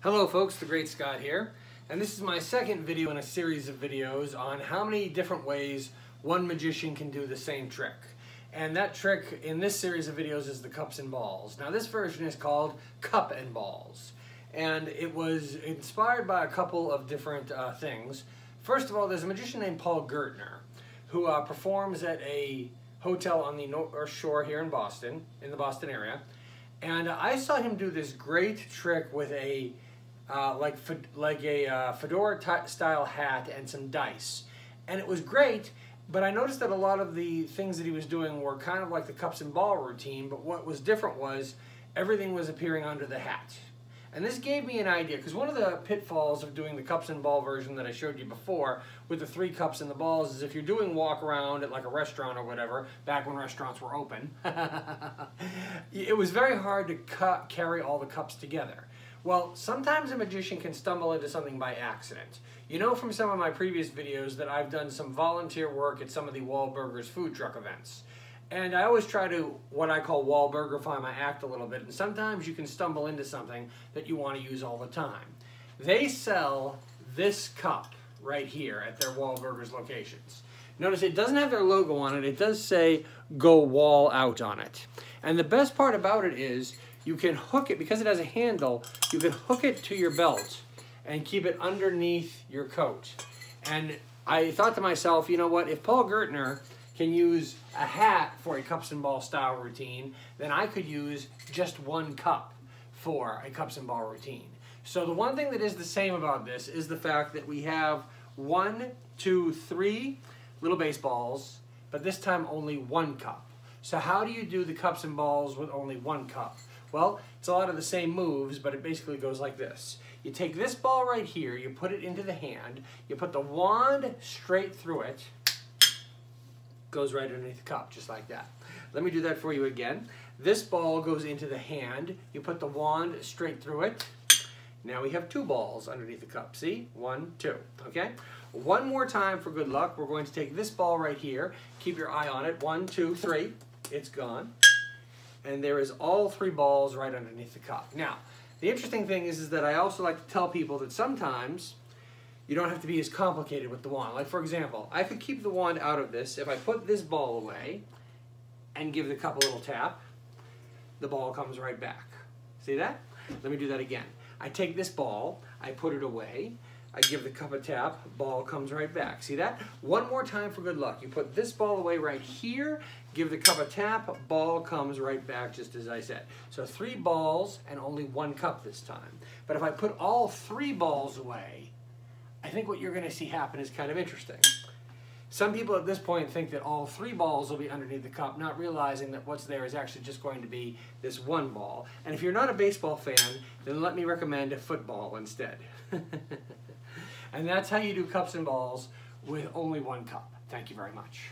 Hello folks, The Great Scott here, and this is my second video in a series of videos on how many different ways one magician can do the same trick. And that trick in this series of videos is the cups and balls. Now this version is called Cup and Balls, and it was inspired by a couple of different things. First of all, there's a magician named Paul Gertner who performs at a hotel on the North Shore here in Boston, in the Boston area, and I saw him do this great trick with a fedora style hat and some dice, and it was great. But I noticed that a lot of the things that he was doing were kind of like the cups and ball routine, but what was different was everything was appearing under the hat. And this gave me an idea, because one of the pitfalls of doing the cups and ball version that I showed you before with the 3 cups and the balls is if you're doing walk around at like a restaurant or whatever, back when restaurants were open, it was very hard to carry all the cups together. Well, sometimes a magician can stumble into something by accident. You know from some of my previous videos that I've done some volunteer work at some of the Wahlburgers food truck events. And I always try to, what I call Wahlburgerify my act a little bit, and sometimes you can stumble into something that you want to use all the time. They sell this cup right here at their Wahlburgers locations. Notice it doesn't have their logo on it, it does say Go Wall Out on it. And the best part about it is you can hook it, because it has a handle, you can hook it to your belt and keep it underneath your coat. And I thought to myself, you know what, if Paul Gertner can use a hat for a cups and ball style routine, then I could use just 1 cup for a cups and ball routine. So the one thing that is the same about this is the fact that we have 1, 2, 3 little baseballs, but this time only 1 cup. So how do you do the cups and balls with only 1 cup? Well, it's a lot of the same moves, but it basically goes like this. You take this ball right here, you put it into the hand, you put the wand straight through it, goes right underneath the cup, just like that. Let me do that for you again. This ball goes into the hand, you put the wand straight through it. Now we have 2 balls underneath the cup. See? 1, 2. Okay? One more time for good luck. We're going to take this ball right here. Keep your eye on it. 1, 2, 3. It's gone. And there is all 3 balls right underneath the cup. Now, the interesting thing is that I also like to tell people that sometimes you don't have to be as complicated with the wand. Like for example, I could keep the wand out of this. If I put this ball away and give the cup a little tap, the ball comes right back. See that? Let me do that again. I take this ball, I put it away, I give the cup a tap, ball comes right back. See that? One more time for good luck. You put this ball away right here, give the cup a tap, ball comes right back just as I said. So 3 balls and only 1 cup this time. But if I put all 3 balls away, I think what you're going to see happen is kind of interesting. Some people at this point think that all 3 balls will be underneath the cup, not realizing that what's there is actually just going to be this 1 ball. And if you're not a baseball fan, then let me recommend a football instead. And that's how you do cups and balls with only 1 cup. Thank you very much.